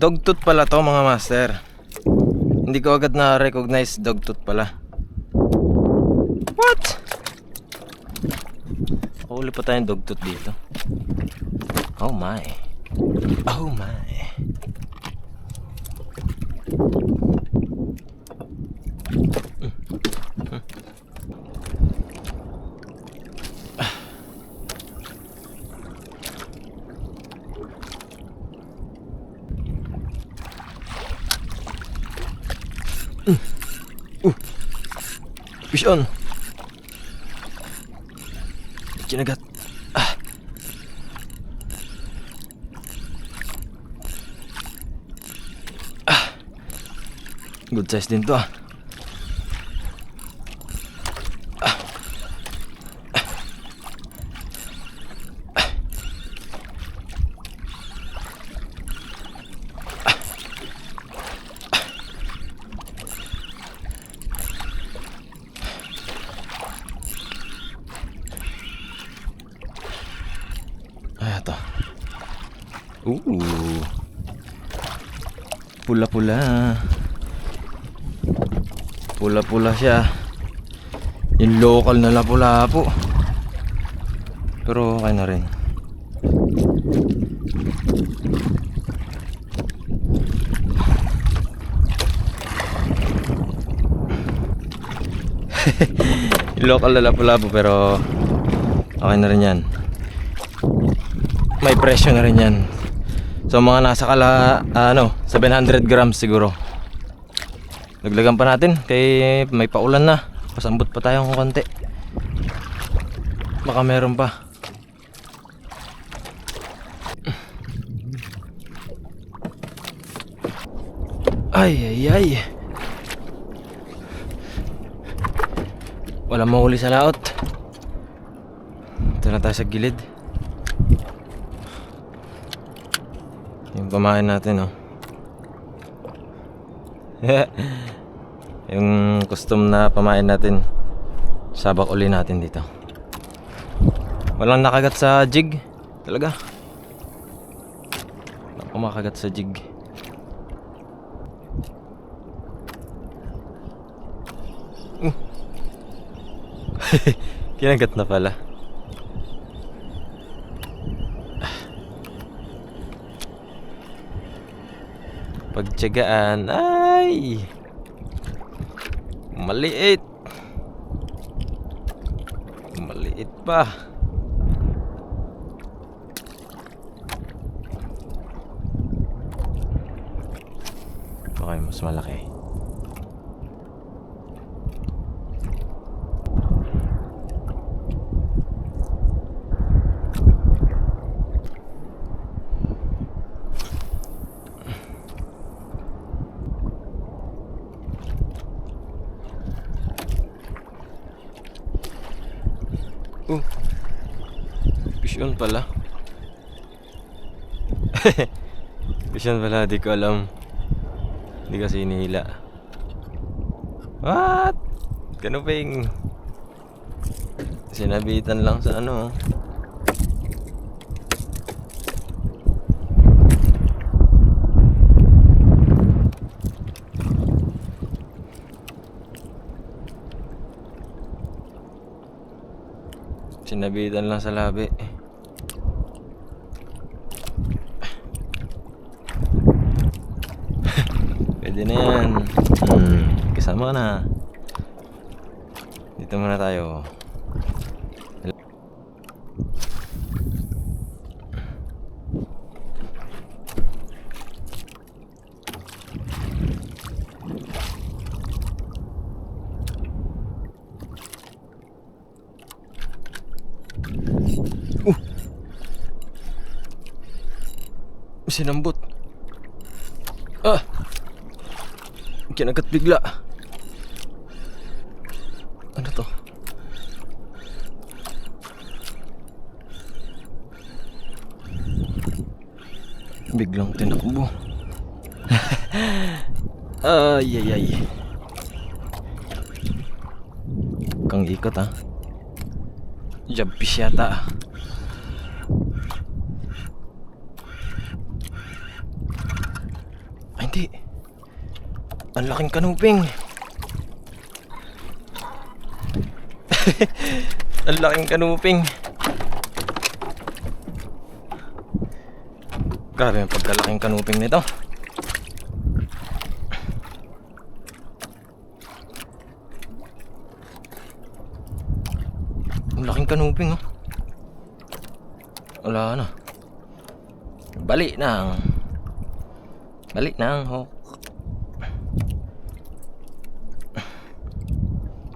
Dogtooth pala to mga master. Hindi ko agad na-recognize dogtooth pala. What? Huli pa tayong dogtooth dito. Oh my. Oh my. Fish on. Kinagat. Good size din to ah. Ito. Pula-pula. Pula-pula siya. Yung local na lapu-lapu. Pero okay na rin. Yung local na lapu-lapu pero okay na rin yan. May presyo na rin yan. So mga nasa 700 grams siguro. Dagdagan pa natin kay may paulan na. Pasambot pa tayo ng konti. Baka meron pa. Ay ay ay. Wala mahuli sa laot. Ito na tayo sa gilid. Yung pamain natin oh. Yung custom na pamain natin. Sabak uli natin dito. Walang nakagat sa jig. Talaga. Walang kumakagat sa jig. Kinagat na pala. Pagtiyagaan. Ay, maliit. Maliit pa. Okay, mas malaki. Fish on pala. Fish on pala, di ko alam. Di kasi hinihila. What? Kanuping. Sinabitan lang sa ano. Sinabitan lang sa labi. Pwede na yan. Kasama ka na. Dito muna tayo. Sinambot. Kinagat bigla. Ano to? Biglang tinakbo. Ay ay ay. Kang ikot ha. Jabfish yata. hindi. Ang laking kanuping. Ang laking kanuping. Grabe yung pagkalaking kanuping nito. Ang laking kanuping, oh. Wala na. Balik na. Balik na, oh.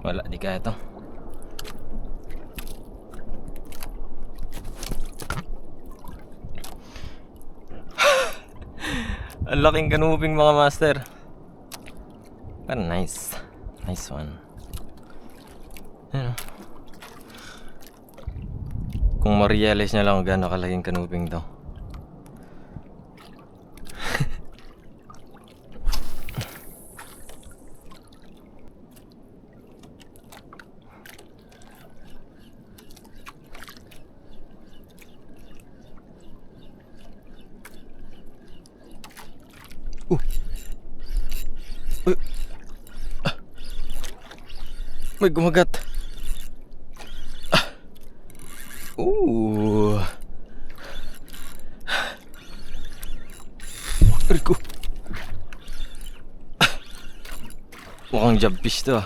Wala, di kaya to. Ang laking kanuping, mga master. Pero nice. Nice one. Ayan, oh. Kung ma-realize nyo lang kung gaano kalaking kanuping to. Uy. May gumagat. Rico. Mukhang jabfish to, ah.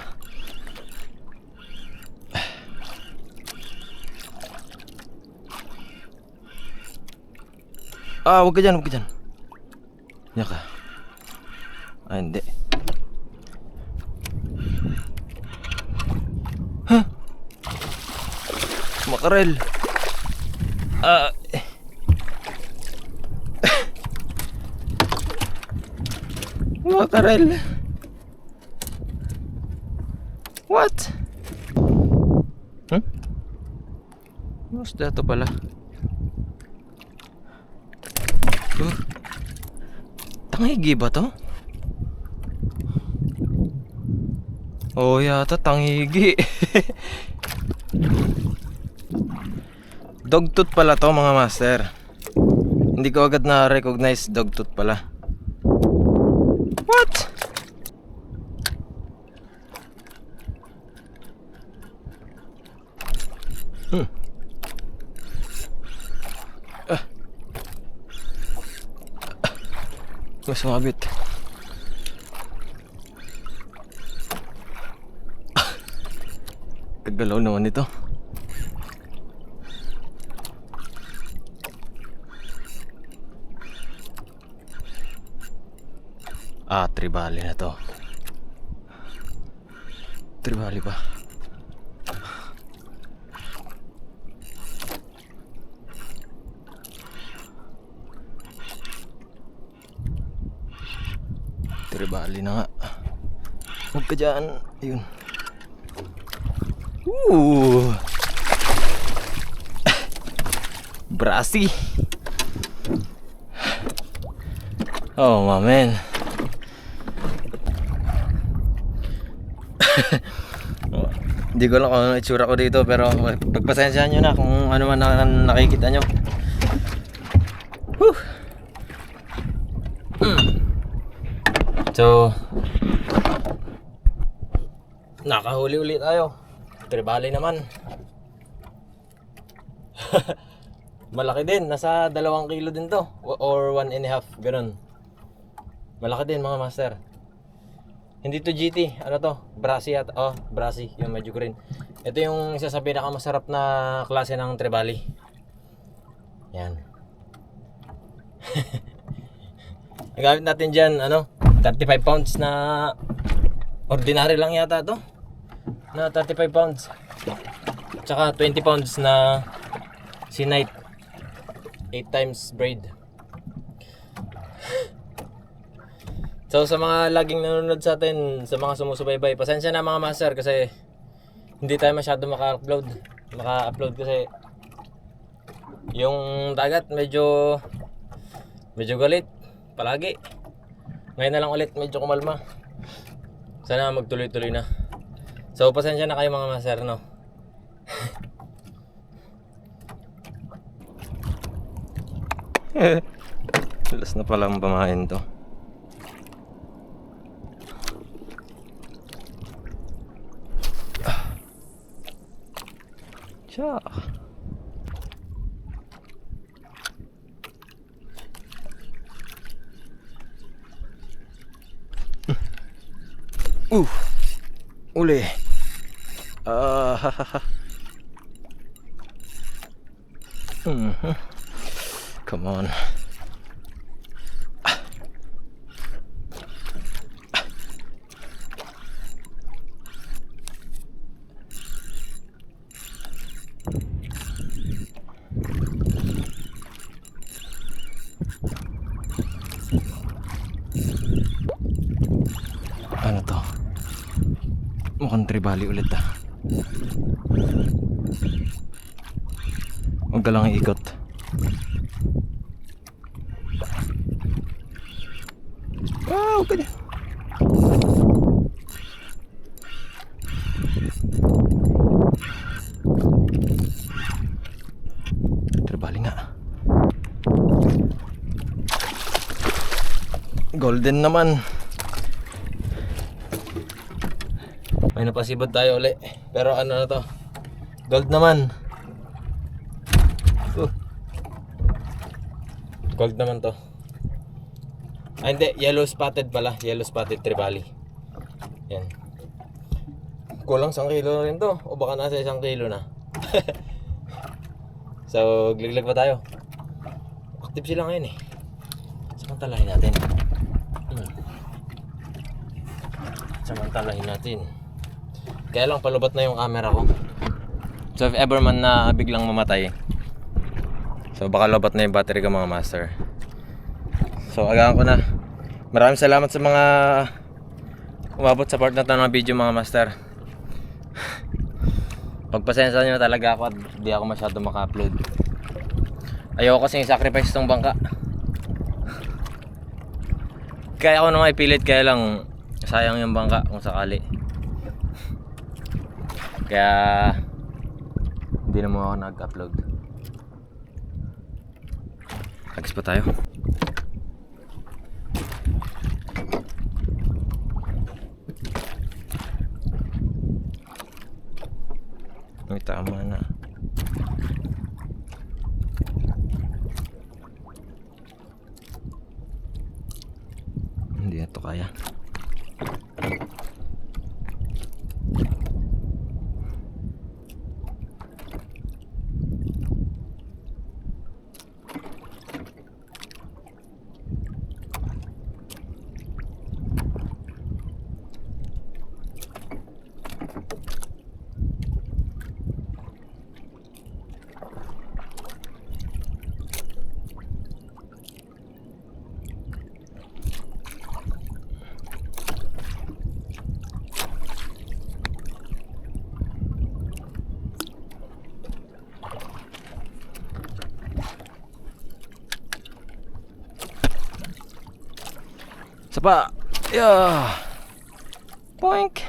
Huwag ka dyan, huwag ka dyan. Yan ka. Hindi. Huh? Makarel. Makarel. What? Mas dato pala. Tangigi ba to? Oh, yata tangigi. Dogtooth pala to, mga master. Hindi ko agad na-recognize dogtooth pala. What? Mas sumabit. Kagalaw naman ito. Tribali na to. Tribali ba? Tribali na nga. Huwag ka dyan. Ayun. Brasi. Oh, man. Hindi ko lang kung ano itsura ko dito, pero pagpasensyahan nyo na kung ano man nakikita nyo. So, nakahuli ulit tayo. Tribali naman. Malaki din, nasa 2 kilo din to, or 1.5, ganun. Malaki din, mga master. Hindi to GT, ano to? Brasi at Brasi, yung medyo green. Ito yung isa sa pinakamasarap na klase ng tribali. Yan. Nagamit natin dyan, 35 pounds na ordinary lang yata to. Na 35 pounds. Tsaka 20 pounds na Sinite 8 times braid. So sa mga laging nanonood sa atin, sa mga sumusubaybay, pasensya na mga master kasi hindi tayo masyado maka-upload kasi yung dagat medyo galit palagi. Ngayon na lang ulit medyo kumalma. Sana magtuloy-tuloy na. So pasensya na kayo mga master, no? Alas na palang pamain to. Siya. Uli. Come on. Ano to? Mukhang tribali ulit ah. Huwag ka lang iikot. Wow, pwede. Tribali nga. Golden naman. May napasibot tayo uli. Pero ano na to? Gold naman. Gold naman to. Ah, hindi. Yellow spotted pala. Yellow spotted tribali. Yan. Kulang 1 kilo rin to. O baka nasa 1 kilo na. So, gliglag pa tayo. Active sila ngayon eh. Samantalahin natin. Samantalahin natin. Kaya lang palubot na yung camera ko. So if ever man na biglang mamatay, so baka lobot na yung battery ko mga master. So agahan ko na. Maraming salamat sa mga umabot sa part na ito ng video mga master. Pagpasensya nyo na talaga ako at di ako masyado maka-upload. Ayoko kasing sacrifice tong bangka. Kaya ako naman ipilit, kaya lang sayang yung bangka kung sakali. Kaya hindi na mo ako nag-upload. Agis pa tayo. Uy, tama na. Hindi na to kaya. Sapa. Yeah. Poink.